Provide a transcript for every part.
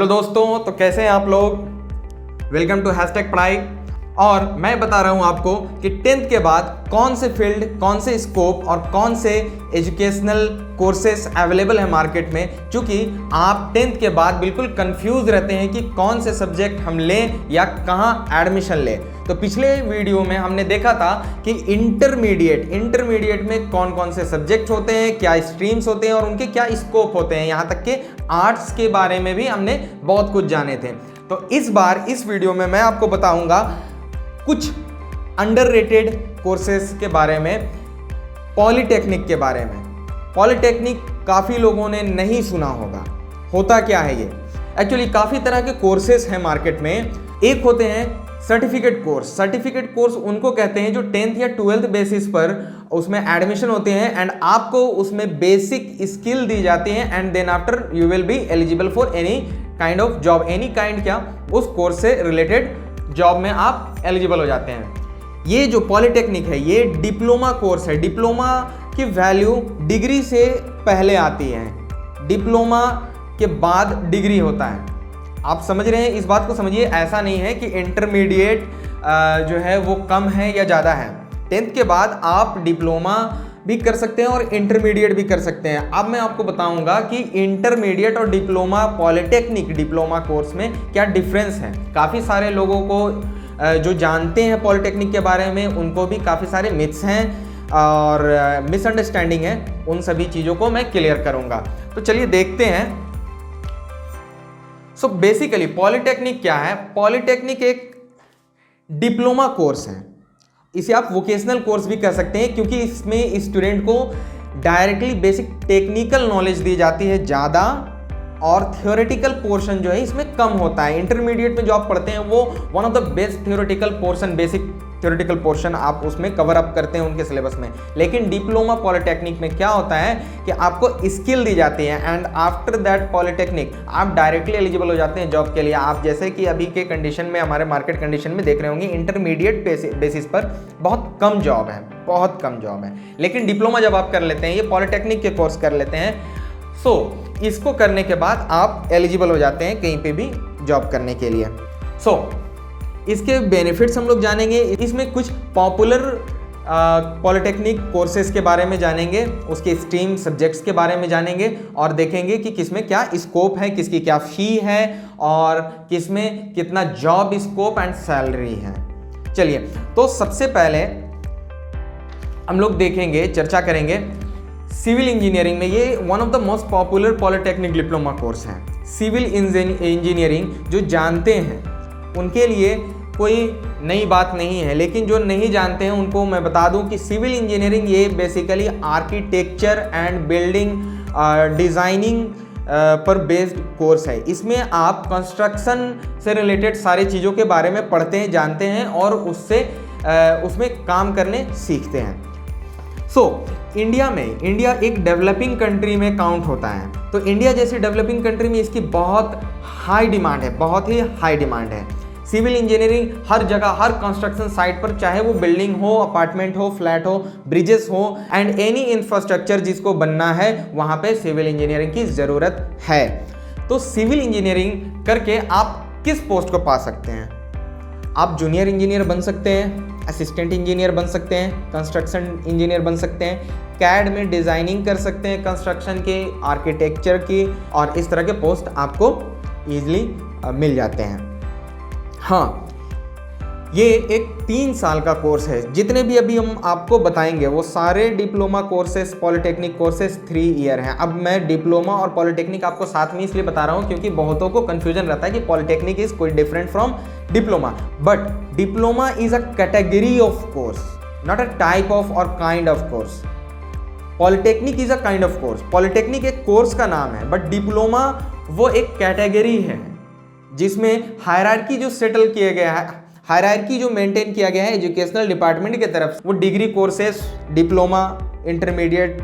Hello दोस्तों, तो कैसे हैं आप लोग। वेलकम टू हैशटैग पढ़ाई। और मैं बता रहा हूं आपको कि 10th के बाद कौन से फील्ड, कौन से स्कोप और कौन से एजुकेशनल कोर्सेस अवेलेबल है मार्केट में। क्योंकि आप 10th के बाद बिल्कुल कंफ्यूज रहते हैं कि कौन से सब्जेक्ट हम लें या कहां एडमिशन लें। तो पिछले वीडियो में हमने देखा था कि इंटरमीडिएट में कौन कौन से सब्जेक्ट होते हैं, क्या स्ट्रीम्स होते हैं और उनके क्या स्कोप होते हैं। यहाँ तक कि आर्ट्स के बारे में भी हमने बहुत कुछ जाने थे। तो इस बार इस वीडियो में मैं आपको बताऊंगा कुछ अंडररेटेड कोर्सेस के बारे में, पॉलीटेक्निक के बारे में। पॉलीटेक्निक काफ़ी लोगों ने नहीं सुना होगा। होता क्या है ये? एक्चुअली काफ़ी तरह के कोर्सेस हैं मार्केट में। एक होते हैं सर्टिफिकेट कोर्स। सर्टिफिकेट कोर्स उनको कहते हैं जो 10th या 12th बेसिस पर उसमें एडमिशन होते हैं एंड आपको उसमें बेसिक स्किल दी जाती है and then after you will be eligible for any kind of job. Any kind क्या, उस कोर्स से रिलेटेड जॉब में आप एलिजिबल हो जाते हैं। ये जो पॉलीटेक्निक है ये डिप्लोमा कोर्स है। डिप्लोमा की वैल्यू डिग्री से पहले आती है, डिप्लोमा के बाद डिग्री होता है। आप समझ रहे हैं, इस बात को समझिए। ऐसा नहीं है कि इंटरमीडिएट जो है वो कम है या ज़्यादा है। 10th के बाद आप डिप्लोमा भी कर सकते हैं और इंटरमीडिएट भी कर सकते हैं। अब मैं आपको बताऊंगा कि इंटरमीडिएट और डिप्लोमा, पॉलीटेक्निक डिप्लोमा कोर्स में क्या डिफरेंस है। काफ़ी सारे लोगों को जो जानते हैं पॉलीटेक्निक के बारे में, उनको भी काफ़ी सारे मिथ्स हैं और मिसअंडरस्टैंडिंग है। उन सभी चीज़ों को मैं क्लियर करूंगा। तो चलिए देखते हैं। सो बेसिकली पॉलीटेक्निक क्या है? पॉलीटेक्निक एक डिप्लोमा कोर्स है। इसे आप वोकेशनल कोर्स भी कह सकते हैं क्योंकि इसमें स्टूडेंट को डायरेक्टली बेसिक टेक्निकल नॉलेज दी जाती है ज़्यादा और थ्योरेटिकल पोर्शन जो है इसमें कम होता है। इंटरमीडिएट में जो आप पढ़ते हैं वो one of the best theoretical portion, basic theoretical portion आप उसमें कवर अप करते हैं उनके सिलेबस में। लेकिन डिप्लोमा पॉलीटेक्निक में क्या होता है कि आपको स्किल दी जाती है एंड आफ्टर दैट पॉलीटेक्निक आप डायरेक्टली एलिजिबल हो जाते हैं जॉब के लिए। आप जैसे कि अभी के कंडीशन में, हमारे मार्केट कंडीशन में देख रहे होंगे, इंटरमीडिएट बेसिस पर बहुत कम जॉब है, बहुत कम जॉब है। लेकिन डिप्लोमा जब आप कर लेते हैं, ये पॉलीटेक्निक के कोर्स कर लेते हैं, सो इसको करने के बाद आप एलिजिबल हो जाते हैं कहीं पे भी जॉब करने के लिए। इसके बेनिफिट्स हम लोग जानेंगे। इसमें कुछ पॉपुलर पॉलीटेक्निक कोर्सेज के बारे में जानेंगे, उसके स्ट्रीम सब्जेक्ट्स के बारे में जानेंगे और देखेंगे कि किसमें क्या स्कोप है, किसकी क्या फी है और किसमें कितना जॉब स्कोप एंड सैलरी है। चलिए, तो सबसे पहले हम लोग देखेंगे, चर्चा करेंगे सिविल इंजीनियरिंग में। ये one of the most popular polytechnic diploma course है। सिविल इंजीनियरिंग जो जानते हैं उनके लिए कोई नई बात नहीं है, लेकिन जो नहीं जानते हैं उनको मैं बता दूं कि सिविल इंजीनियरिंग ये basically architecture and building designing पर बेस्ड कोर्स है। इसमें आप कंस्ट्रक्शन से रिलेटेड सारी चीज़ों के बारे में पढ़ते हैं, जानते हैं और उसमें काम करने सीखते हैं। इंडिया एक डेवलपिंग कंट्री में काउंट होता है। तो इंडिया जैसी डेवलपिंग कंट्री में इसकी बहुत हाई डिमांड है, बहुत ही हाई डिमांड है। सिविल इंजीनियरिंग हर जगह, हर कंस्ट्रक्शन साइट पर, चाहे वो बिल्डिंग हो, अपार्टमेंट हो, फ्लैट हो, ब्रिजेस हो एंड एनी इंफ्रास्ट्रक्चर जिसको बनना है, वहाँ पे सिविल इंजीनियरिंग की ज़रूरत है। तो सिविल इंजीनियरिंग करके आप किस पोस्ट को पा सकते हैं? आप जूनियर इंजीनियर बन सकते हैं, असिस्टेंट इंजीनियर बन सकते हैं, कंस्ट्रक्शन इंजीनियर बन सकते हैं, कैड में डिज़ाइनिंग कर सकते हैं कंस्ट्रक्शन की, आर्किटेक्चर की, और इस तरह के पोस्ट आपको ईजिली मिल जाते हैं। हाँ, ये एक 3 साल का कोर्स है। जितने भी अभी हम आपको बताएंगे वो सारे diploma courses, polytechnic courses 3 year हैं। अब मैं डिप्लोमा और पॉलीटेक्निक आपको साथ में इसलिए बता रहा हूँ क्योंकि बहुतों को कन्फ्यूजन रहता है कि पॉलीटेक्निक इज कोई different from diploma. But diploma is a category of course, not a type of or kind of course. Polytechnic is a kind of course. Polytechnic एक कोर्स का नाम है, बट डिप्लोमा वो एक कैटेगरी है जिसमें hierarchy जो सेटल किया गया है, हायरार्की जो मेंटेन किया गया है एजुकेशनल डिपार्टमेंट की तरफ, वो degree courses, diploma, intermediate,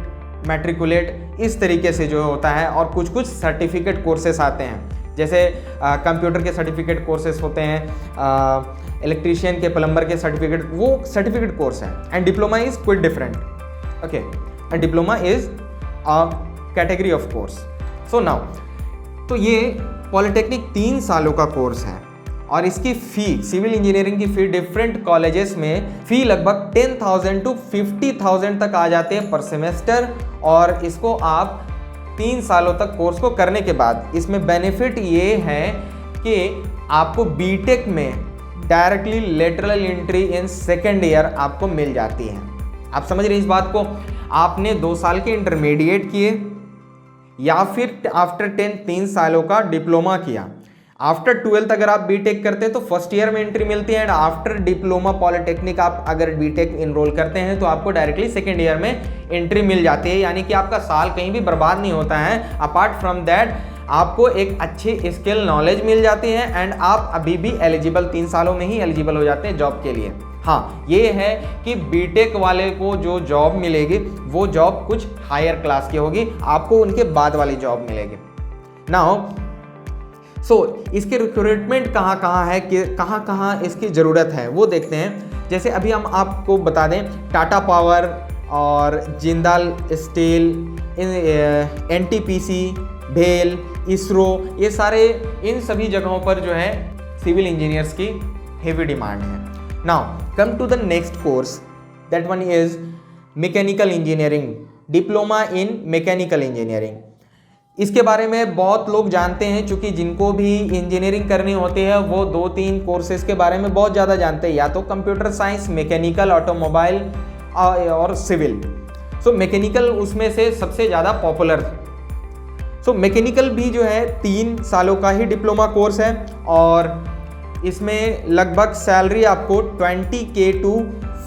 matriculate, इस तरीके से जो होता है। और कुछ कुछ सर्टिफिकेट कोर्सेस आते हैं, जैसे कंप्यूटर के सर्टिफिकेट कोर्सेस होते हैं, इलेक्ट्रीशियन के, प्लम्बर के सर्टिफिकेट, वो सर्टिफिकेट कोर्स है। And diploma is quit different, okay, and diploma is a category of course. So now, तो ये पॉलिटेक्निक 3 सालों का कोर्स है और इसकी फ़ी, सिविल इंजीनियरिंग की फ़ी डिफरेंट कॉलेजेस में फ़ी लगभग 10,000 to 50,000 तक आ जाते हैं पर सेमेस्टर। और इसको आप 3 सालों तक कोर्स को करने के बाद इसमें बेनिफिट ये है कि आपको बीटेक में directly lateral entry in second year आपको मिल जाती है। आप समझ रहे हैं इस बात को? आपने 2 साल के इंटरमीडिएट किए या फिर आफ्टर 10 3 सालों का डिप्लोमा किया, आफ्टर 12th अगर आप बीटेक करते हैं तो फर्स्ट ईयर में एंट्री मिलती है, एंड आफ्टर डिप्लोमा पॉलिटेक्निक आप अगर बीटेक इनरोल करते हैं तो आपको डायरेक्टली सेकेंड ईयर में एंट्री मिल जाती है। यानी कि आपका साल कहीं भी बर्बाद नहीं होता है। अपार्ट फ्रॉम दैट आपको एक अच्छी स्किल नॉलेज मिल जाती है एंड आप अभी भी एलिजिबल 3 सालों में ही एलिजिबल हो जाते हैं जॉब के लिए। हाँ, ये है कि बीटेक वाले को जो जॉब मिलेगी वो जॉब कुछ हायर क्लास की होगी, आपको उनके बाद वाली जॉब मिलेगी। नाउ इसके रिक्रूटमेंट कहाँ है कि कहाँ इसकी ज़रूरत है वो देखते हैं। जैसे अभी हम आपको बता दें, टाटा पावर और जिंदाल स्टील, एनटीपीसी, भेल, इसरो, ये सारे इन सभी जगहों पर जो है सिविल इंजीनियर्स की हेवी डिमांड है। Now come to the next course, that one is mechanical engineering, diploma in mechanical engineering. इसके बारे में बहुत लोग जानते हैं, क्योंकि जिनको भी इंजीनियरिंग करनी होती है वो 2-3 कोर्सेज के बारे में बहुत ज़्यादा जानते हैं, या तो कंप्यूटर साइंस, मैकेनिकल, ऑटोमोबाइल और सिविल। मैकेनिकल उसमें से सबसे ज़्यादा पॉपुलर। मैकेनिकल भी जो है 3 सालों का ही डिप्लोमा कोर्स है और इसमें लगभग सैलरी आपको 20K to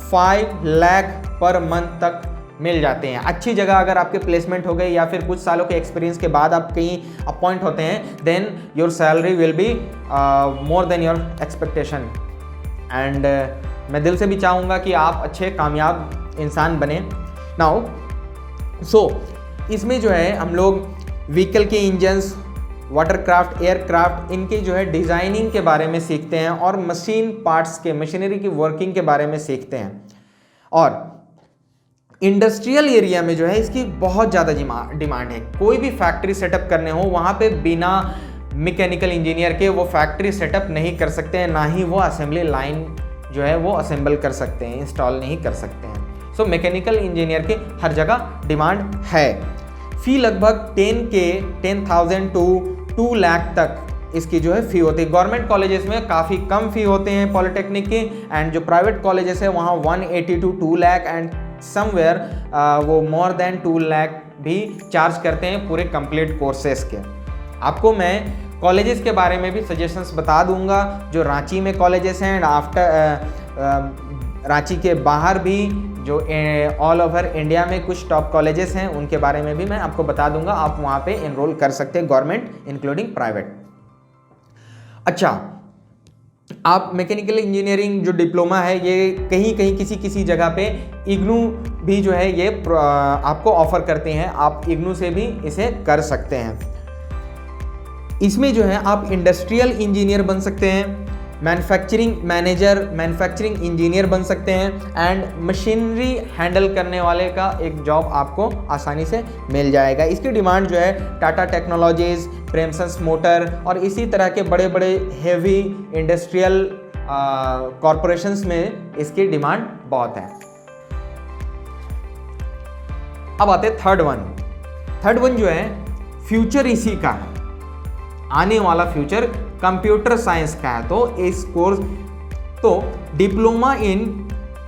5 lakh per month तक मिल जाते हैं। अच्छी जगह अगर आपके प्लेसमेंट हो गए या फिर कुछ सालों के एक्सपीरियंस के बाद आप कहीं अपॉइंट होते हैं, then your salary will be more than your expectation. And मैं दिल से भी चाहूँगा कि आप अच्छे कामयाब इंसान बने। नाउ इसमें जो है हम लोग व्हीकल के इंजन्स, वाटरक्राफ्ट, एयरक्राफ्ट, इनके जो है डिज़ाइनिंग के बारे में सीखते हैं और मशीन पार्ट्स के, मशीनरी की वर्किंग के बारे में सीखते हैं। और इंडस्ट्रियल एरिया में जो है इसकी बहुत ज़्यादा डिमांड है। कोई भी फैक्ट्री सेटअप करने हो वहाँ पे बिना मैकेनिकल इंजीनियर के वो फैक्ट्री सेटअप नहीं कर सकते हैं, ना ही वो असेंबली लाइन जो है वो असेंबल कर सकते हैं, इंस्टॉल नहीं कर सकते हैं। मैकेनिकल इंजीनियर के हर जगह डिमांड है। फ़ी लगभग 10,000 to 2 लाख तक इसकी जो है फ़ी होती है। गवर्नमेंट कॉलेजेस में काफ़ी कम फ़ी होते हैं पॉलिटेक्निक के, एंड जो प्राइवेट कॉलेजेस है वहाँ 180 to 2 लाख एंड समवेयर वो मोर देन 2 लाख भी चार्ज करते हैं पूरे कंप्लीट कोर्सेस के। आपको मैं कॉलेजेस के बारे में भी सजेशंस बता दूंगा, जो रांची में कॉलेजेस हैं एंड आफ्टर रांची के बाहर भी जो ऑल ओवर इंडिया में कुछ टॉप कॉलेजेस हैं उनके बारे में भी मैं आपको बता दूंगा। आप वहाँ पे एनरोल कर सकते हैं, गवर्नमेंट इंक्लूडिंग प्राइवेट। अच्छा, आप मैकेनिकल इंजीनियरिंग जो डिप्लोमा है ये कहीं किसी जगह पे इग्नू भी जो है ये आपको ऑफर करते हैं, आप इग्नू से भी इसे कर सकते हैं। इसमें जो है आप इंडस्ट्रियल इंजीनियर बन सकते हैं, मैन्युफैक्चरिंग मैनेजर, मैन्युफैक्चरिंग इंजीनियर बन सकते हैं, एंड मशीनरी हैंडल करने वाले का एक जॉब आपको आसानी से मिल जाएगा। इसकी डिमांड जो है टाटा टेक्नोलॉजीज, प्रेमसंस मोटर और इसी तरह के बड़े बड़े हेवी इंडस्ट्रियल कॉरपोरेशंस में इसकी डिमांड बहुत है। अब आते हैं थर्ड वन जो है फ्यूचर इसी का है, आने वाला फ्यूचर कंप्यूटर साइंस का है। तो इस कोर्स तो डिप्लोमा इन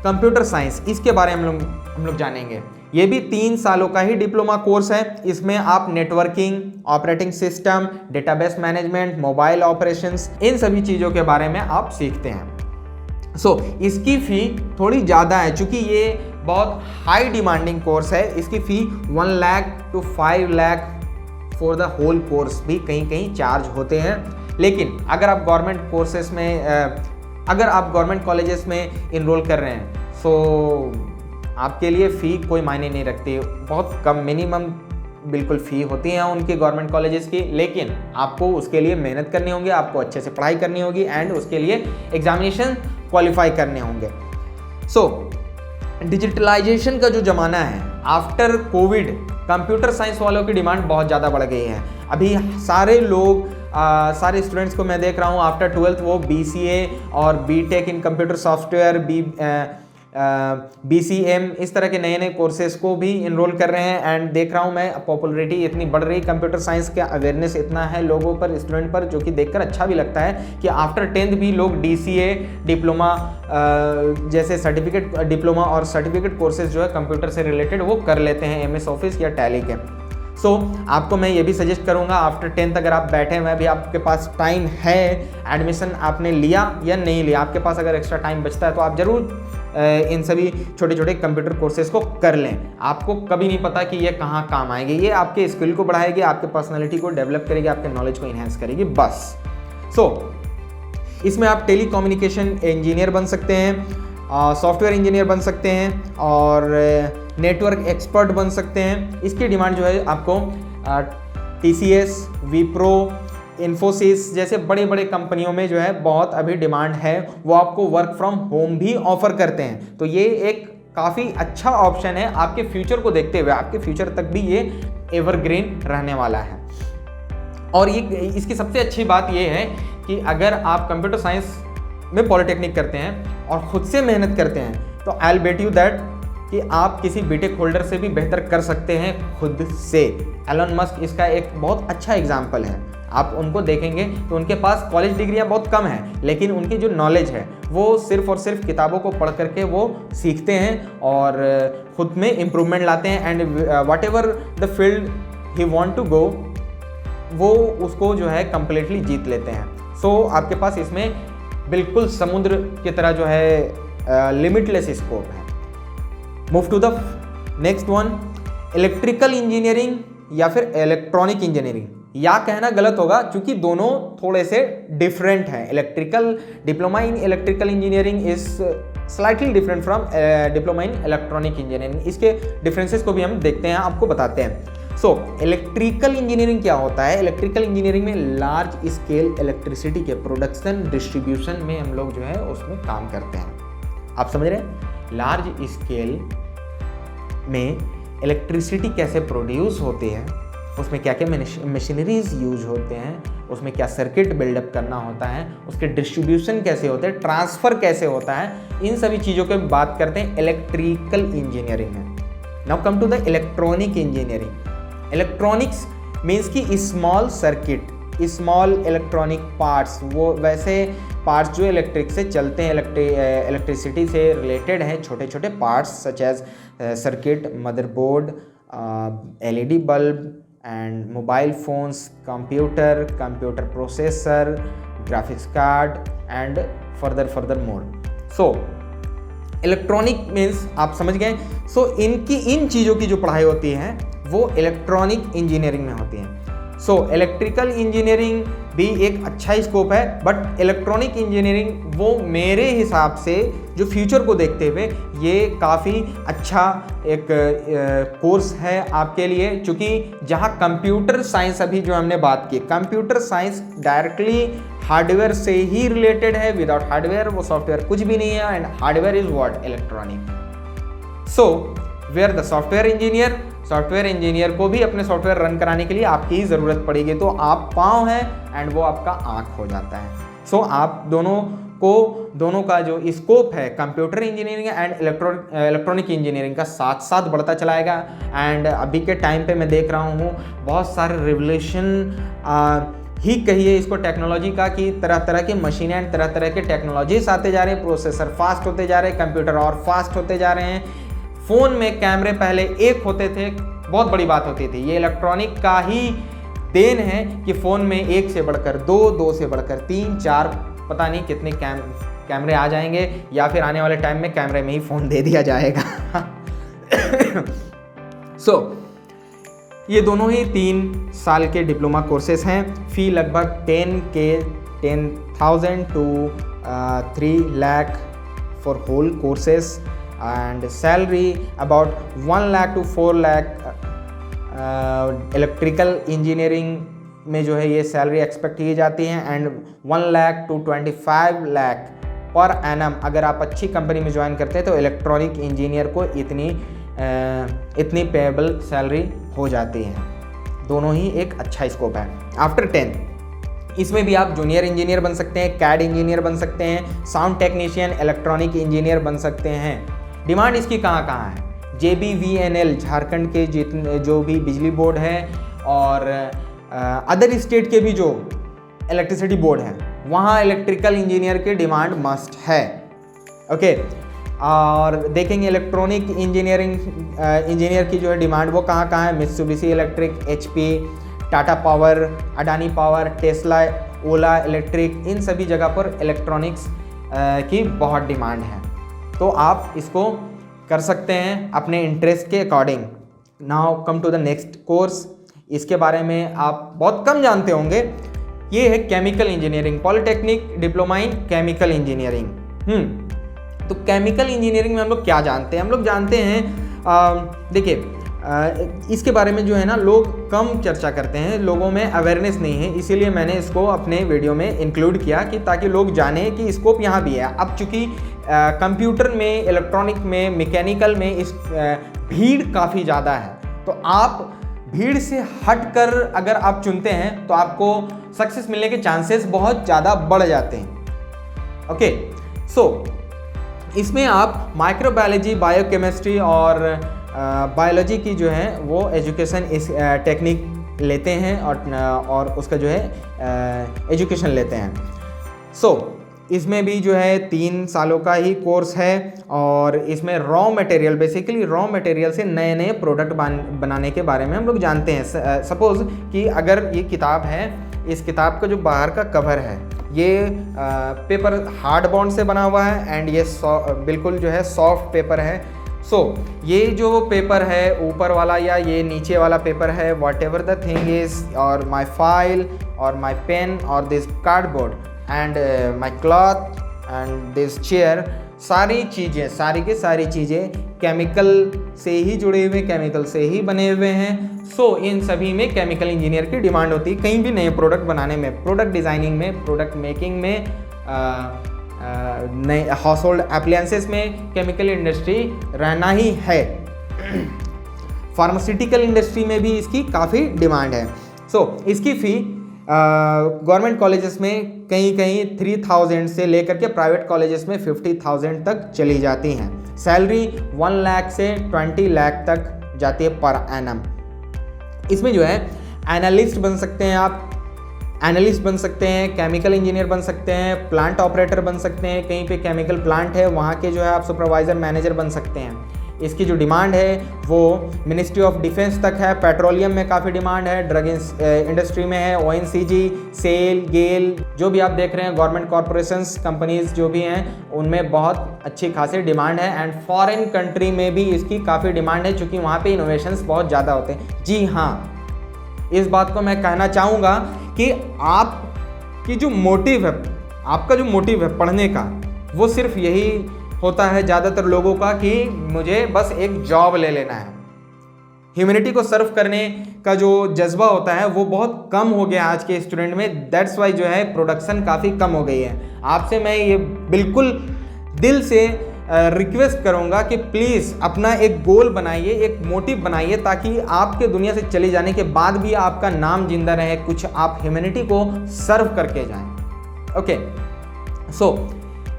कंप्यूटर साइंस, इसके बारे में हम लोग जानेंगे। ये भी 3 सालों का ही डिप्लोमा कोर्स है। इसमें आप networking, operating system, database management, mobile operations, इन सभी चीज़ों के बारे में आप सीखते हैं। इसकी फ़ी थोड़ी ज़्यादा है, चूँकि ये बहुत हाई डिमांडिंग कोर्स है। इसकी fee 1 lakh to 5 lakh for the whole course भी कहीं चार्ज होते हैं। लेकिन अगर आप गवर्नमेंट कोर्सेज में अगर आप गवर्नमेंट कॉलेजेस में इनरोल कर रहे हैं सो आपके लिए फ़ी कोई मायने नहीं रखती, बहुत कम मिनिमम बिल्कुल फ़ी होती हैं उनकी गवर्नमेंट कॉलेजेस की। लेकिन आपको उसके लिए मेहनत करनी होगी, आपको अच्छे से पढ़ाई करनी होगी एंड उसके लिए एग्जामिनेशन क्वालिफाई करने होंगे। डिजिटलाइजेशन का जो ज़माना है आफ्टर कोविड, कंप्यूटर साइंस वालों की डिमांड बहुत ज़्यादा बढ़ गई है। अभी सारे लोग सारे स्टूडेंट्स को मैं देख रहा हूँ आफ्टर 12th वो BCA और BTech इन कंप्यूटर सॉफ्टवेयर BCM इस तरह के नए नए कोर्सेज को भी इनरोल कर रहे हैं। एंड देख रहा हूँ मैं पॉपुलरिटी इतनी बढ़ रही, कंप्यूटर साइंस का अवेयरनेस इतना है लोगों पर, स्टूडेंट पर, जो कि देखकर अच्छा भी लगता है कि आफ्टर 10th भी लोग DCA डिप्लोमा जैसे सर्टिफिकेट डिप्लोमा और सर्टिफिकेट कोर्सेज जो है कंप्यूटर से रिलेटेड वो कर लेते हैं MS ऑफिस या टैली के। आपको मैं ये भी सजेस्ट करूंगा आफ्टर 10th अगर आप बैठे हुए भी आपके पास टाइम है, एडमिशन आपने लिया या नहीं लिया, आपके पास अगर एक्स्ट्रा टाइम बचता है तो आप ज़रूर इन सभी छोटे छोटे कंप्यूटर कोर्सेज को कर लें। आपको कभी नहीं पता कि ये कहाँ काम आएंगे, ये आपके स्किल को बढ़ाएगी, आपके पर्सनैलिटी को डेवलप करेगी, आपके नॉलेज को इन्हेंस करेगी बस। इसमें आप टेली कम्युनिकेशन इंजीनियर बन सकते हैं, सॉफ्टवेयर इंजीनियर बन सकते हैं और नेटवर्क एक्सपर्ट बन सकते हैं। इसकी डिमांड जो है आपको TCS, विप्रो, इन्फोसिस जैसे बड़े बड़े कंपनियों में जो है बहुत अभी डिमांड है, वो आपको वर्क फ्रॉम होम भी ऑफर करते हैं। तो ये एक काफ़ी अच्छा ऑप्शन है आपके फ्यूचर को देखते हुए, आपके फ्यूचर तक भी ये एवरग्रीन रहने वाला है। और ये इसकी सबसे अच्छी बात ये है कि अगर आप कंप्यूटर साइंस में पॉलिटेक्निक करते हैं और ख़ुद से मेहनत करते हैं तो I will bet you that कि आप किसी बीटेक होल्डर से भी बेहतर कर सकते हैं खुद से। एलन मस्क इसका एक बहुत अच्छा एग्जाम्पल है। आप उनको देखेंगे तो उनके पास कॉलेज डिग्रियां बहुत कम हैं, लेकिन उनकी जो नॉलेज है वो सिर्फ और सिर्फ किताबों को पढ़ करके वो सीखते हैं और खुद में इम्प्रूवमेंट लाते हैं। And whatever the field he want to go वो उसको जो है कंप्लीटली जीत लेते हैं। आपके पास इसमें बिल्कुल समुद्र की तरह जो है लिमिटलेस स्कोप है। Move to the next one, electrical engineering या फिर इलेक्ट्रॉनिक इंजीनियरिंग। या कहना गलत होगा क्योंकि दोनों थोड़े से डिफरेंट हैं। Electrical diploma in electrical engineering is slightly different from diploma in electronic engineering. इसके डिफरेंसेस को भी हम देखते हैं, आपको बताते हैं। इलेक्ट्रिकल इंजीनियरिंग क्या होता है? इलेक्ट्रिकल इंजीनियरिंग में लार्ज स्केल इलेक्ट्रिसिटी के प्रोडक्शन डिस्ट्रीब्यूशन में हम लोग जो है उसमें काम करते हैं। आप समझ रहे हैं? लार्ज स्केल में इलेक्ट्रिसिटी कैसे प्रोड्यूस होती है, उसमें क्या क्या मशीनरीज यूज होते हैं, उसमें क्या सर्किट बिल्डअप करना होता है, उसके डिस्ट्रीब्यूशन कैसे होते हैं, ट्रांसफ़र कैसे होता है, इन सभी चीज़ों की बात करते हैं इलेक्ट्रिकल इंजीनियरिंग में। Now come to the electronic engineering. Electronics means कि small circuit, small electronic parts, वो वैसे पार्ट्स जो इलेक्ट्रिक से चलते हैं, इलेक्ट्रिसिटी से रिलेटेड हैं, छोटे छोटे parts such as circuit, motherboard, LED bulb and mobile phones, computer processor, graphics card and furthermore. Electronic means आप समझ गए। इन चीज़ों की जो पढ़ाई होती है वो इलेक्ट्रॉनिक इंजीनियरिंग में होती है। इलेक्ट्रिकल इंजीनियरिंग भी एक अच्छा स्कोप है, बट इलेक्ट्रॉनिक इंजीनियरिंग वो मेरे हिसाब से जो फ्यूचर को देखते हुए ये काफ़ी अच्छा एक कोर्स है आपके लिए, क्योंकि जहाँ कंप्यूटर साइंस अभी जो हमने बात की, कंप्यूटर साइंस डायरेक्टली हार्डवेयर से ही रिलेटेड है। विदाउट हार्डवेयर वो सॉफ्टवेयर कुछ भी नहीं है, and hardware is what? Electronic. Where the software engineer को भी अपने सॉफ्टवेयर रन कराने के लिए आपकी ही ज़रूरत पड़ेगी, तो आप पाँव हैं एंड वो आपका आँख हो जाता है। आप दोनों का जो स्कोप है computer engineering and electronic engineering का साथ साथ बढ़ता चलाएगा। एंड अभी के टाइम पे मैं देख रहा हूँ बहुत सारे रिवोल्यूशन ही कहिए इसको टेक्नोलॉजी का, कि तरह तरह की मशीनें एंड तरह तरह के टेक्नोलॉजीज आते जा रहे हैं, प्रोसेसर फास्ट होते जा रहे हैं, कंप्यूटर और फास्ट होते जा रहे हैं। फ़ोन में कैमरे पहले एक होते थे, बहुत बड़ी बात होती थी। ये इलेक्ट्रॉनिक का ही देन है कि फ़ोन में एक से बढ़कर दो से बढ़कर 3, 4 पता नहीं कितने कैमरे आ जाएंगे, या फिर आने वाले टाइम में कैमरे में ही फ़ोन दे दिया जाएगा। ये दोनों ही 3 साल के डिप्लोमा कोर्सेस हैं। फ़ी लगभग 10,000 to 3 lakh for whole courses, and salary about 1 lakh to 4 lakh। Electrical engineering में जो है ये सैलरी एक्सपेक्ट की जाती है, and 1 lakh to 25 lakh per annum अगर आप अच्छी कंपनी में ज्वाइन करते हैं तो इलेक्ट्रॉनिक इंजीनियर को इतनी पेएबल सैलरी हो जाती है। दोनों ही एक अच्छा स्कोप है। आफ्टर इसमें भी आप जूनियर इंजीनियर बन सकते हैं, कैड इंजीनियर बन सकते हैं, साउंड टेक्नीशियन, इलेक्ट्रॉनिक इंजीनियर बन सकते हैं। डिमांड इसकी कहाँ कहाँ है? JBVNL झारखंड के जितने जो भी बिजली बोर्ड है और अदर स्टेट के भी जो इलेक्ट्रिसिटी बोर्ड है वहाँ इलेक्ट्रिकल इंजीनियर की डिमांड मस्ट है। ओके, और देखेंगे इलेक्ट्रॉनिक इंजीनियर की जो है डिमांड वो कहाँ कहाँ है? Mitsubishi Electric, HP, Tata power, Adani power, Tesla, Ola electric, इन सभी जगह पर इलेक्ट्रॉनिक्स की बहुत डिमांड है। तो आप इसको कर सकते हैं अपने इंटरेस्ट के according. Now come to the next course. इसके बारे में आप बहुत कम जानते होंगे। ये है chemical engineering, polytechnic diploma in chemical engineering. तो केमिकल इंजीनियरिंग में हम लोग क्या जानते हैं? हम लोग जानते हैं, देखिए इसके बारे में जो है ना लोग कम चर्चा करते हैं, लोगों में अवेयरनेस नहीं है, इसीलिए मैंने इसको अपने वीडियो में इंक्लूड किया कि ताकि लोग जाने कि स्कोप यहाँ भी है। अब चूँकि कंप्यूटर में, इलेक्ट्रॉनिक में, मैकेनिकल में इस भीड़ काफ़ी ज़्यादा है, तो आप भीड़ से हटकर अगर आप चुनते हैं तो आपको सक्सेस मिलने के चांसेस बहुत ज़्यादा बढ़ जाते हैं। ओके, सो इसमें आप माइक्रोबायोलॉजी, बायोकेमिस्ट्री और बायोलॉजी की जो है वो एजुकेशन इस टेक्निक लेते हैं और उसका जो है एजुकेशन लेते हैं। सो इसमें भी जो है 3 सालों का ही कोर्स है और इसमें raw material, basically raw material से नए नए प्रोडक्ट बनाने के बारे में हम लोग जानते हैं। सपोज़ कि अगर ये किताब है, इस किताब का जो बाहर का कवर है ये पेपर हार्ड बॉन्ड से बना हुआ है एंड ये बिल्कुल जो है सॉफ्ट पेपर है। सो ये जो पेपर है ऊपर वाला या ये नीचे वाला पेपर है, what ever the thing is, और माई फाइल और माई पेन और this cardboard and my cloth and this chair, सारी की सारी चीज़ें केमिकल से ही जुड़े हुए, केमिकल से ही बने हुए हैं। सो इन सभी में केमिकल इंजीनियर की डिमांड होती है। कहीं भी नए प्रोडक्ट बनाने में, प्रोडक्ट डिज़ाइनिंग में, प्रोडक्ट मेकिंग में, नए हाउस होल्ड एप्लायंसेस में केमिकल इंडस्ट्री रहना ही है। फार्मास्यूटिकल इंडस्ट्री में भी इसकी काफ़ी डिमांड है। सो इसकी फ़ी गवर्नमेंट कॉलेजेस में कहीं 3000 से लेकर के प्राइवेट कॉलेजेस में 50,000 तक चली जाती हैं। सैलरी 1 लाख से 20 लाख तक जाती है पर एनम। इसमें जो है एनालिस्ट बन सकते हैं आप, एनालिस्ट बन सकते हैं, केमिकल इंजीनियर बन सकते हैं, प्लांट ऑपरेटर बन सकते हैं, कहीं पे केमिकल प्लांट है वहाँ के जो है आप सुपरवाइज़र, मैनेजर बन सकते हैं। इसकी जो डिमांड है वो मिनिस्ट्री ऑफ डिफेंस तक है। पेट्रोलियम में काफ़ी डिमांड है, ड्रग इंडस्ट्री में है, ONGC, सेल, गेल, जो भी आप देख रहे हैं गवर्नमेंट कॉरपोरेशंस, कंपनीज जो भी हैं उनमें बहुत अच्छी खासी डिमांड है। एंड फॉरेन कंट्री में भी इसकी काफ़ी डिमांड है क्योंकि वहाँ पे इनोवेशंस बहुत ज़्यादा होते हैं। जी हाँ, इस बात को मैं कहना चाहूँगा कि आपकी जो मोटिव है, आपका जो मोटिव है पढ़ने का, वो सिर्फ यही होता है ज़्यादातर लोगों का कि मुझे बस एक जॉब ले लेना है। ह्यूमैनिटी को सर्व करने का जो जज्बा होता है वो बहुत कम हो गया आज के स्टूडेंट में। दैट्स वाई जो है प्रोडक्शन काफ़ी कम हो गई है। आपसे मैं ये बिल्कुल दिल से रिक्वेस्ट करूँगा कि प्लीज़ अपना एक गोल बनाइए, एक मोटिव बनाइए, ताकि आपके दुनिया से चले जाने के बाद भी आपका नाम जिंदा रहे, कुछ आप ह्यूमैनिटी को सर्व करके जाएं। Okay, so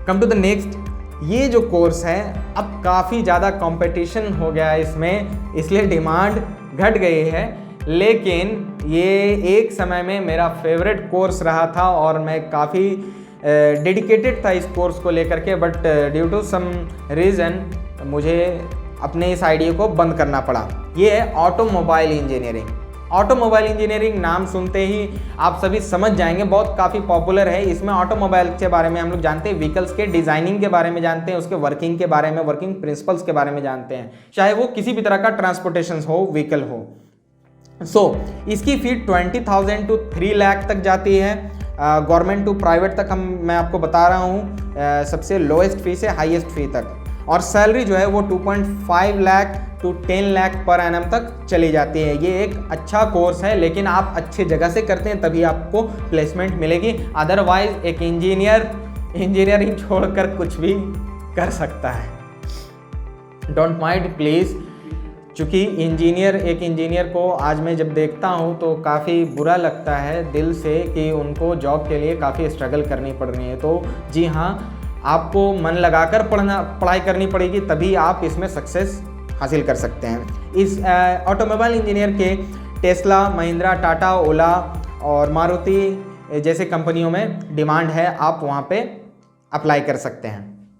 come to the next. ये जो कोर्स है अब काफ़ी ज़्यादा कंपटीशन हो गया है इसमें, इसलिए डिमांड घट गई है, लेकिन ये एक समय में मेरा फेवरेट कोर्स रहा था और मैं काफ़ी डेडिकेटेड था इस कोर्स को लेकर के। But due to some reason मुझे अपने इस आइडिया को बंद करना पड़ा। ये है ऑटोमोबाइल इंजीनियरिंग। ऑटोमोबाइल इंजीनियरिंग नाम सुनते ही आप सभी समझ जाएंगे, बहुत काफ़ी पॉपुलर है। इसमें ऑटोमोबाइल के बारे में हम लोग जानते हैं, व्हीकल्स के डिज़ाइनिंग के बारे में जानते हैं, उसके वर्किंग के बारे में, वर्किंग प्रिंसिपल्स के बारे में जानते हैं, चाहे वो किसी भी तरह का ट्रांसपोर्टेशन हो, व्हीकल हो। सो इसकी फ़ी 20,000 to 3 लाख तक जाती है। गवर्नमेंट टू प्राइवेट तक मैं आपको बता रहा हूँ, सबसे लोएस्ट फी से हाईएस्ट फी तक। और सैलरी जो है वो 2.5 lakh to 10 lakh per annum तक चली जाती है। ये एक अच्छा कोर्स है, लेकिन आप अच्छे जगह से करते हैं तभी आपको प्लेसमेंट मिलेगी। अदरवाइज एक इंजीनियरिंग छोड़कर कुछ भी कर सकता है। डोंट माइंड प्लीज़, चूँकि एक इंजीनियर को आज मैं जब देखता हूँ तो काफ़ी बुरा लगता है दिल से कि उनको जॉब के लिए काफ़ी स्ट्रगल करनी पड़ रही है। तो जी हाँ, आपको मन लगाकर पढ़ाई करनी पड़ेगी, तभी आप इसमें सक्सेस हासिल कर सकते हैं। इस ऑटोमोबाइल इंजीनियर के टेस्ला, महिंद्रा, टाटा, ओला और मारुति जैसे कंपनियों में डिमांड है, आप वहाँ पे अप्लाई कर सकते हैं।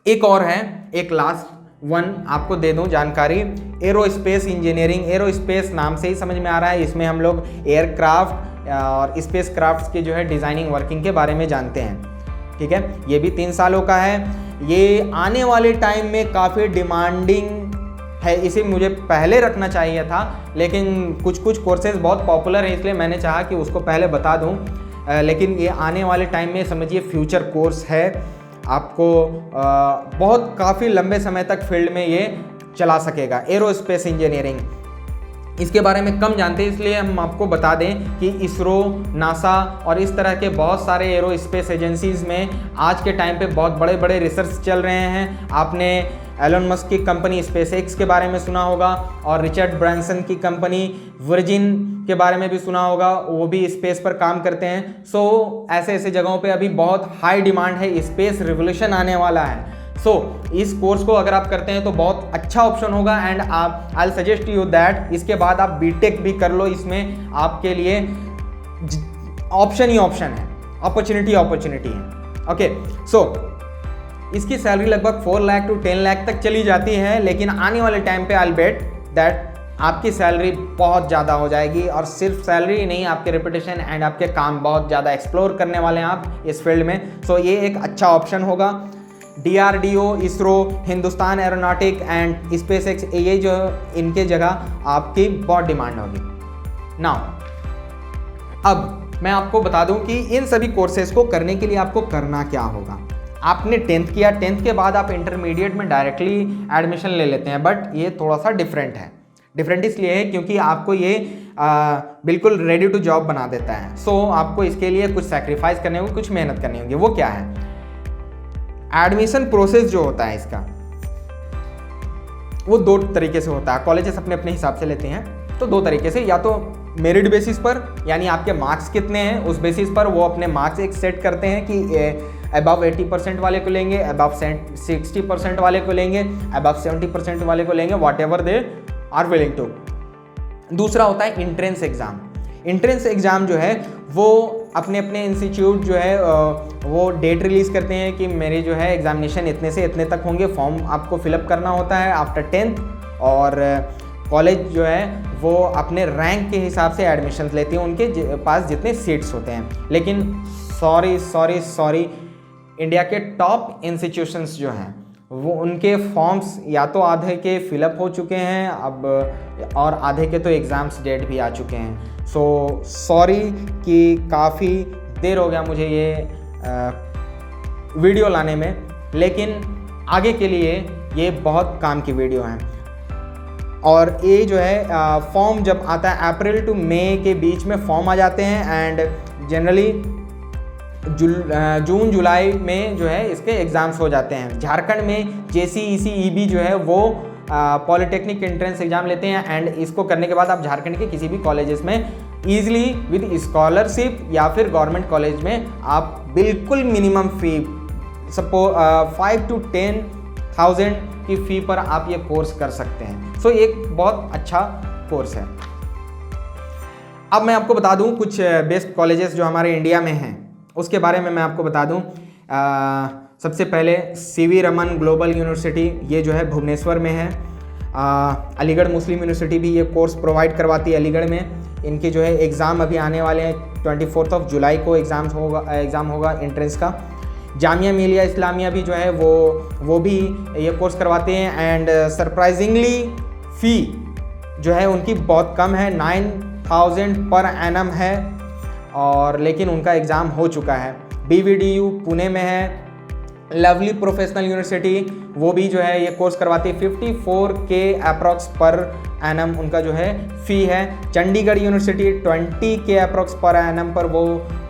एक और है, एक लास्ट वन आपको दे दूं जानकारी, एरोस्पेस इंजीनियरिंग। एरोस्पेस नाम से ही समझ में आ रहा है, इसमें हम लोग एयरक्राफ्ट और स्पेस क्राफ्ट की जो है डिज़ाइनिंग वर्किंग के बारे में जानते हैं। ठीक है, ये भी 3 सालों का है। ये आने वाले टाइम में काफ़ी डिमांडिंग है, इसे मुझे पहले रखना चाहिए था, लेकिन कुछ कोर्सेज बहुत पॉपुलर है, इसलिए मैंने चाहा कि उसको पहले बता दूं। लेकिन ये आने वाले टाइम में समझिए फ्यूचर कोर्स है, आपको बहुत काफ़ी लंबे समय तक फील्ड में ये चला सकेगा। एरोस्पेस इंजीनियरिंग, इसके बारे में कम जानते हैं, इसलिए हम आपको बता दें कि इसरो, नासा और इस तरह के बहुत सारे एरोस्पेस एजेंसीज़ में आज के टाइम पे बहुत बड़े बड़े रिसर्च चल रहे हैं। आपने एलन मस्क की कंपनी स्पेसएक्स के बारे में सुना होगा और रिचर्ड ब्रांसन की कंपनी वर्जिन के बारे में भी सुना होगा, वो भी स्पेस पर काम करते हैं। सो ऐसे ऐसे जगहों पे अभी बहुत हाई डिमांड है, स्पेस रिवोल्यूशन आने वाला है। इस कोर्स को अगर आप करते हैं तो बहुत अच्छा ऑप्शन होगा and I suggest you that इसके बाद आप बीटेक भी कर लो, इसमें आपके लिए ऑप्शन ही ऑप्शन है, अपॉर्चुनिटी है। ओके, इसकी सैलरी लगभग 4 लाख to 10 लाख तक चली जाती है, लेकिन आने वाले टाइम पे आई बेट दैट आपकी सैलरी बहुत ज़्यादा हो जाएगी। और सिर्फ सैलरी नहीं, आपके रेपुटेशन एंड आपके काम बहुत ज़्यादा एक्सप्लोर करने वाले हैं आप इस फील्ड में। ये एक अच्छा ऑप्शन होगा। DRDO, ISRO, Hindustan aeronautic and SpaceX, ये जो इनके जगह आपकी बहुत डिमांड होगी। नाउ अब मैं आपको बता दूं कि इन सभी कोर्सेज को करने के लिए आपको करना क्या होगा। आपने 10th किया, 10th के बाद आप इंटरमीडिएट में डायरेक्टली एडमिशन ले लेते हैं, बट ये थोड़ा सा डिफरेंट है। डिफरेंट इसलिए है क्योंकि आपको ये बिल्कुल रेडी टू जॉब बना देता है। आपको इसके लिए कुछ सैक्रिफाइस करने होंगे, कुछ मेहनत करनी होगी। वो क्या है? एडमिशन प्रोसेस जो होता है इसका, वो 2 तरीके से होता है। कॉलेजेस अपने अपने हिसाब से लेते हैं, तो 2 तरीके से, या तो मेरिट बेसिस पर, यानी आपके मार्क्स कितने हैं उस बेसिस पर वो अपने मार्क्स एक सेट करते हैं कि अबव 80% वाले को लेंगे, अबव 60% वाले को लेंगे, अबव 70% वाले को लेंगे, whatever they are willing to. दूसरा होता है इंट्रेंस एग्ज़ाम। इंट्रेंस एग्ज़ाम जो है वो अपने अपने इंस्टीट्यूट जो है वो डेट रिलीज़ करते हैं कि मेरे जो है एग्जामिनेशन इतने से इतने तक होंगे। फॉर्म आपको फिलअप करना होता है आफ्टर 10th, और कॉलेज जो है वो अपने रैंक के हिसाब से एडमिशन लेते हैं, उनके पास जितने सीट्स होते हैं। लेकिन सॉरी इंडिया के टॉप इंस्टीट्यूशंस जो हैं वो उनके फॉर्म्स या तो आधे के फिलअप हो चुके हैं अब, और आधे के तो एग्ज़ाम्स डेट भी आ चुके हैं। सॉरी कि काफ़ी देर हो गया मुझे ये वीडियो लाने में, लेकिन आगे के लिए ये बहुत काम की वीडियो है। और ये जो है फॉर्म जब आता है अप्रैल टू मई के बीच में फॉर्म आ जाते हैं, एंड जनरली जून जुलाई में जो है इसके एग्ज़ाम्स हो जाते हैं। झारखंड में JCEC EB जो है वो पॉलिटेक्निक एंट्रेंस एग्ज़ाम लेते हैं, एंड इसको करने के बाद आप झारखंड के किसी भी कॉलेजेस में ईजिली विद स्कॉलरशिप या फिर गवर्नमेंट कॉलेज में आप बिल्कुल मिनिमम फ़ी 5 to 10,000 की फ़ी पर आप ये कोर्स कर सकते हैं। एक बहुत अच्छा कोर्स है। अब मैं आपको बता दूं कुछ बेस्ट कॉलेजेस जो हमारे इंडिया में हैं, उसके बारे में मैं आपको बता दूं। सबसे पहले CV रमन ग्लोबल यूनिवर्सिटी, ये जो है भुवनेश्वर में है। अलीगढ़ मुस्लिम यूनिवर्सिटी भी ये कोर्स प्रोवाइड करवाती है अलीगढ़ में। इनके जो है एग्ज़ाम अभी आने वाले हैं, 24 जुलाई को एग्ज़ाम होगा एंट्रेंस का। जामिया मिलिया इस्लामिया भी जो है वो भी ये कोर्स करवाते हैं, एंड सरप्राइजिंगली फ़ी जो है उनकी बहुत कम है, 9,000 पर एनम है, और लेकिन उनका एग्ज़ाम हो चुका है। BVDU पुणे में है। लवली प्रोफेशनल यूनिवर्सिटी वो भी जो है ये कोर्स करवाती है, 54K अप्रॉक्स पर एनम उनका जो है फ़ी है। Chandigarh university 20K approx per annum पर वो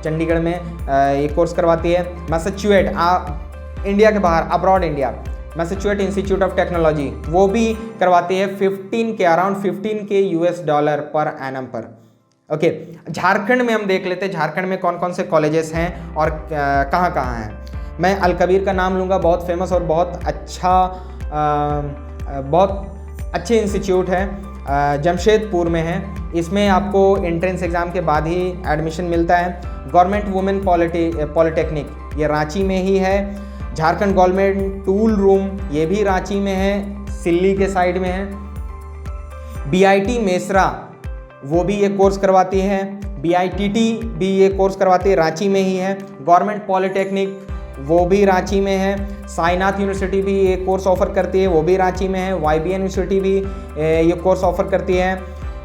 चंडीगढ़ में ये कोर्स करवाती है। मैसाचुसेट्स इंडिया के बाहर, abroad India, Massachusetts institute of technology, वो भी करवाती है 15 के अराउंड 15 के US डॉलर पर एनम पर। ओके, झारखंड में हम देख लेते हैं झारखंड में कौन कौन से कॉलेजेस हैं और कहाँ कहाँ हैं। मैं अल कबीर का नाम लूँगा, बहुत फेमस और बहुत अच्छे इंस्टीट्यूट है, जमशेदपुर में है। इसमें आपको एंट्रेंस एग्ज़ाम के बाद ही एडमिशन मिलता है। गवर्नमेंट वुमेन पॉलिटेक्निक, ये रांची में ही है। झारखंड गवर्नमेंट टूल रूम, ये भी रांची में है, सिल्ली के साइड में है। BIT मेसरा, वो भी ये कोर्स करवाती है। BITT भी ये कोर्स करवाती है, रांची में ही है। गवर्नमेंट पॉलिटेक्निक, वो भी रांची में है। साईनाथ यूनिवर्सिटी भी ये कोर्स ऑफर करती है, वो भी रांची में है। YBN यूनिवर्सिटी भी ये कोर्स ऑफर करती है।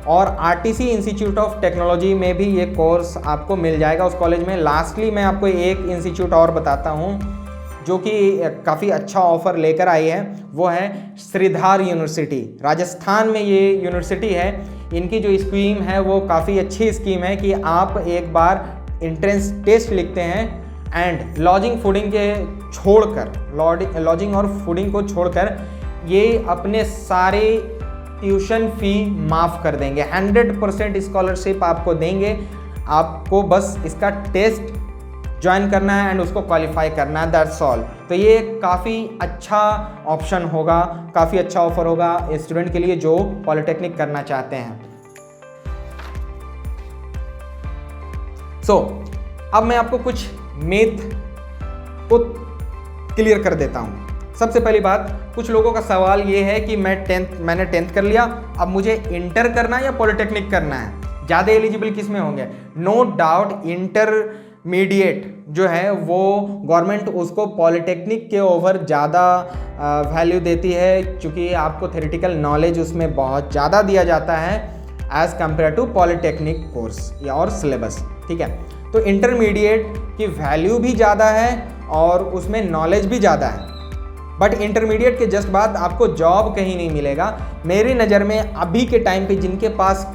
और RTC इंस्टीट्यूट ऑफ टेक्नोलॉजी में भी ये कोर्स आपको मिल जाएगा उस कॉलेज में। लास्टली मैं आपको एक इंस्टीट्यूट और बताता हूँ जो कि काफ़ी अच्छा ऑफ़र लेकर आई है, वो है श्रीधार यूनिवर्सिटी। राजस्थान में ये यूनिवर्सिटी है। इनकी जो स्कीम है वो काफ़ी अच्छी स्कीम है कि आप एक बार एंट्रेंस टेस्ट लिखते हैं एंड लॉजिंग फूडिंग के छोड़कर, लॉजिंग और फूडिंग को छोड़कर ये अपने सारे ट्यूशन फ़ी माफ़ कर देंगे। 100% स्कॉलरशिप आपको देंगे। आपको बस इसका टेस्ट ज्वाइन करना है एंड उसको क्वालिफाई करना है, दैट्स ऑल। तो ये काफ़ी अच्छा ऑप्शन होगा, काफ़ी अच्छा ऑफर होगा स्टूडेंट के लिए जो पॉलिटेक्निक करना चाहते हैं। अब मैं आपको कुछ मिथ को क्लियर कर देता हूँ। सबसे पहली बात, कुछ लोगों का सवाल ये है कि मैंने 10th कर लिया, अब मुझे इंटर करना है या पॉलिटेक्निक करना है, ज़्यादा एलिजिबल किस में होंगे। नो डाउट इंटरमीडिएट जो है वो गवर्नमेंट उसको पॉलिटेक्निक के ओवर ज़्यादा वैल्यू देती है, क्योंकि आपको थ्योरेटिकल नॉलेज उसमें बहुत ज़्यादा दिया जाता है as compare to polytechnic course या और सिलेबस, ठीक है। तो इंटरमीडिएट की वैल्यू भी ज़्यादा है और उसमें नॉलेज भी ज़्यादा है, बट इंटरमीडिएट के जस्ट बाद आपको जॉब कहीं नहीं मिलेगा। मेरी नज़र में अभी के टाइम पे जिनके पास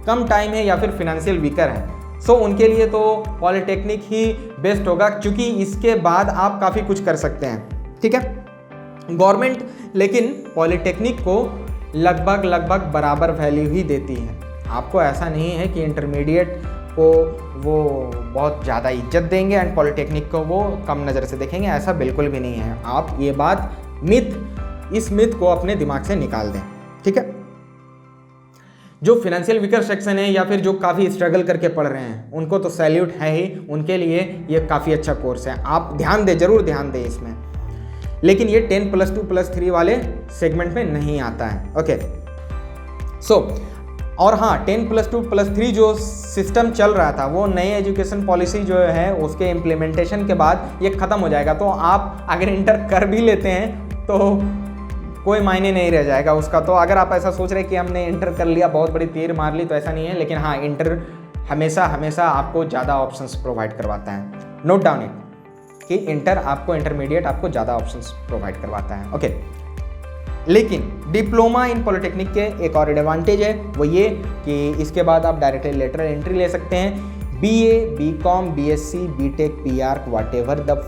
कम टाइम है या फिर फिनेंशियल वीकर है, सो उनके लिए तो पॉलिटेक्निक ही बेस्ट होगा, क्योंकि इसके बाद आप काफ़ी कुछ कर सकते हैं, ठीक है। गवर्नमेंट लेकिन पॉलिटेक्निक को लगभग बराबर वैल्यू ही देती है। आपको ऐसा नहीं है कि इंटरमीडिएट को वो बहुत ज़्यादा इज्जत देंगे एंड पॉलिटेक्निक को वो कम नज़र से देखेंगे, ऐसा बिल्कुल भी नहीं है। आप ये बात इस मिथ को अपने दिमाग से निकाल दें, ठीक है। जो फाइनेंशियल वीकर सेक्शन है या फिर जो काफ़ी स्ट्रगल करके पढ़ रहे हैं, उनको तो सैल्यूट है ही, उनके लिए ये काफ़ी अच्छा कोर्स है। आप ज़रूर ध्यान दें इसमें, लेकिन ये 10+2+3 वाले सेगमेंट में नहीं आता है, ओके। और हाँ, 10+2+3 जो सिस्टम चल रहा था, वो नई एजुकेशन पॉलिसी जो है उसके इम्प्लीमेंटेशन के बाद ये ख़त्म हो जाएगा। तो आप अगर इंटर कर भी लेते हैं तो कोई मायने नहीं रह जाएगा उसका। तो अगर आप ऐसा सोच रहे हैं कि हमने इंटर कर लिया, बहुत बड़ी तीर मार ली, तो ऐसा नहीं है। लेकिन हाँ, इंटर हमेशा आपको ज़्यादा ऑप्शंस प्रोवाइड करवाता है। नोट डाउन इट कि इंटरमीडिएट आपको ज़्यादा ऑप्शंस प्रोवाइड करवाता है, ओके। लेकिन डिप्लोमा इन पॉलिटेक्निक के एक और एडवांटेज है, वो ये कि इसके बाद आप डायरेक्टली लेटरल एंट्री ले सकते हैं। BA, BCom, BSc, BTech, PR, whatever the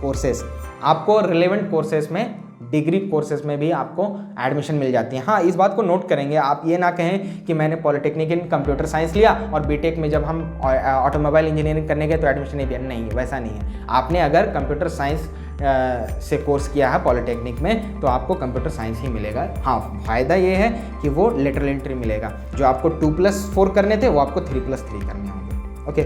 courses, आपको रिलेवेंट कोर्सेज में, डिग्री कोर्सेज में भी आपको एडमिशन मिल जाती है। हाँ, इस बात को नोट करेंगे, आप ये ना कहें कि मैंने पॉलिटेक्निक इन कंप्यूटर साइंस लिया और बीटेक में जब हम ऑटोमोबाइल इंजीनियरिंग करने गए तो एडमिशन नहीं दिया। नहीं, वैसा नहीं है। आपने अगर कंप्यूटर साइंस से कोर्स किया है पॉलिटेक्निक में तो आपको कंप्यूटर साइंस ही मिलेगा। हाँ, फ़ायदा ये है कि वो लेटरल एंट्री मिलेगा। जो आपको 2+4 करने थे वो आपको 3+3 करने होंगे, ओके।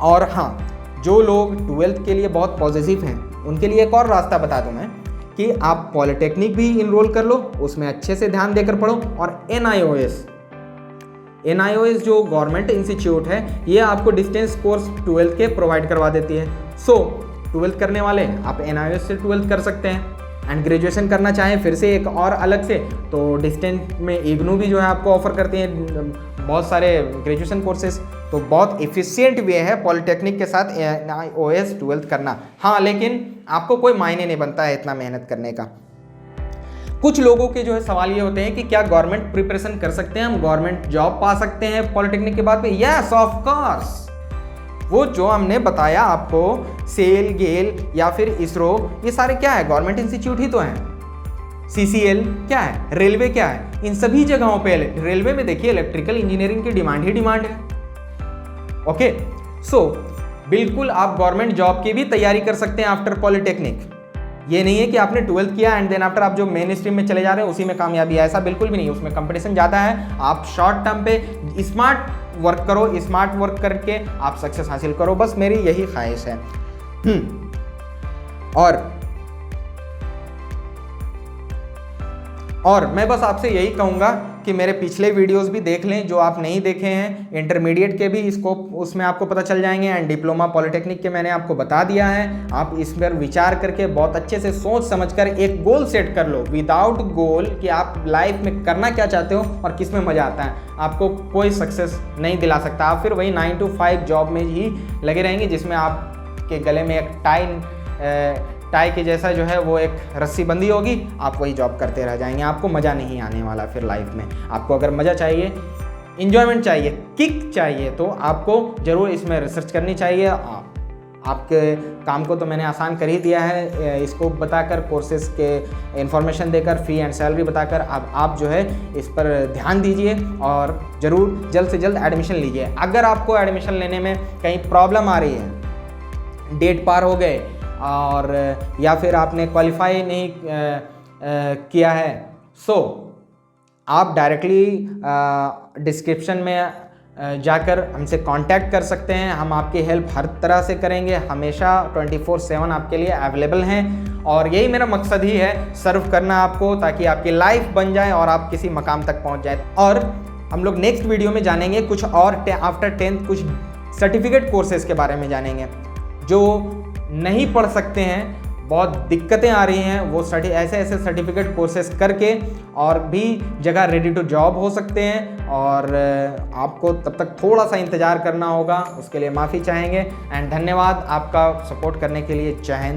और हाँ, जो लोग 12th के लिए बहुत पॉजिटिव हैं उनके लिए एक और रास्ता बता दूं मैं कि आप पॉलिटेक्निक भी इनरोल कर लो, उसमें अच्छे से ध्यान देकर पढ़ो। और NIOS जो गवर्नमेंट इंस्टीट्यूट है, ये आपको डिस्टेंस कोर्स 12th के प्रोवाइड करवा देती है। 12th करने वाले आप NIOS से 12th कर सकते हैं एंड ग्रेजुएशन करना चाहें फिर से एक और अलग से, तो डिस्टेंस में इग्नू भी जो है आपको ऑफर करती हैं बहुत सारे ग्रेजुएशन कोर्सेज। तो बहुत एफिशिएंट वे है पॉलिटेक्निक के साथ NIOS 12th करना। हाँ, लेकिन आपको कोई मायने नहीं बनता है इतना मेहनत करने का। कुछ लोगों के जो है सवाल ये होते हैं कि क्या गवर्नमेंट प्रिपरेशन कर सकते हैं, हम गवर्नमेंट जॉब पा सकते हैं पॉलिटेक्निक के बाद में? Yes, of course. वो जो हमने बताया आपको, सेल, गेल या फिर इसरो, ये सारे क्या है, गवर्नमेंट इंस्टीट्यूट ही तो हैं। CCL क्या है, रेलवे क्या है, इन सभी जगहों पे, रेलवे में देखिए इलेक्ट्रिकल इंजीनियरिंग की डिमांड ही डिमांड है। ओके, सो बिल्कुल आप गवर्नमेंट जॉब की भी तैयारी कर सकते हैं आफ्टर पॉलिटेक्निक। ये नहीं है कि आपने 12th किया एंड देन आफ्टर आप जो मेन स्ट्रीम में चले जा रहे हैं उसी में कामयाबी है, ऐसा बिल्कुल भी नहीं। उसमें कंपटीशन ज़्यादा है। आप शॉर्ट टर्म पे स्मार्ट वर्क करो, स्मार्ट वर्क करके आप सक्सेस हासिल करो, बस मेरी यही ख्वाहिश है। और मैं बस आपसे यही कहूँगा कि मेरे पिछले वीडियोस भी देख लें जो आप नहीं देखे हैं। इंटरमीडिएट के भी स्कोप उसमें आपको पता चल जाएंगे एंड डिप्लोमा पॉलिटेक्निक के मैंने आपको बता दिया है। आप इस पर विचार करके बहुत अच्छे से सोच समझकर एक गोल सेट कर लो। विदाउट गोल कि आप लाइफ में करना क्या चाहते हो और किस में मज़ा आता है, आपको कोई सक्सेस नहीं दिला सकता। आप फिर वही 9 to 5 जॉब में ही लगे रहेंगे जिसमें आपके गले में एक टाई के जैसा जो है वो एक रस्सी बंदी होगी, आप वही जॉब करते रह जाएंगे। आपको मज़ा नहीं आने वाला फिर लाइफ में। आपको अगर मज़ा चाहिए, इन्जॉयमेंट चाहिए, किक चाहिए, तो आपको ज़रूर इसमें रिसर्च करनी चाहिए। आपके काम को तो मैंने आसान कर ही दिया है, इसको बताकर, कोर्सेज के इन्फॉर्मेशन देकर, फ़ी एंड सैलरी बताकर। अब आप जो है इस पर ध्यान दीजिए और ज़रूर जल्द से जल्द एडमिशन लीजिए। अगर आपको एडमिशन लेने में कहीं प्रॉब्लम आ रही है, डेट पार हो गए और या फिर आपने क्वालिफाई नहीं किया है, सो आप डायरेक्टली डिस्क्रिप्शन में जाकर हमसे कांटेक्ट कर सकते हैं। हम आपकी हेल्प हर तरह से करेंगे, हमेशा 24/7 आपके लिए अवेलेबल हैं। और यही मेरा मकसद ही है, सर्व करना आपको, ताकि आपकी लाइफ बन जाए और आप किसी मकाम तक पहुंच जाए। और हम लोग नेक्स्ट वीडियो में जानेंगे कुछ और आफ्टर 10th कुछ सर्टिफिकेट कोर्सेज के बारे में जानेंगे जो नहीं पढ़ सकते हैं, बहुत दिक्कतें आ रही हैं, वो ऐसे सर्टिफिकेट कोर्सेज करके और भी जगह रेडी टू जॉब हो सकते हैं। और आपको तब तक थोड़ा सा इंतज़ार करना होगा, उसके लिए माफ़ी चाहेंगे। एंड धन्यवाद आपका सपोर्ट करने के लिए। जय हिंद।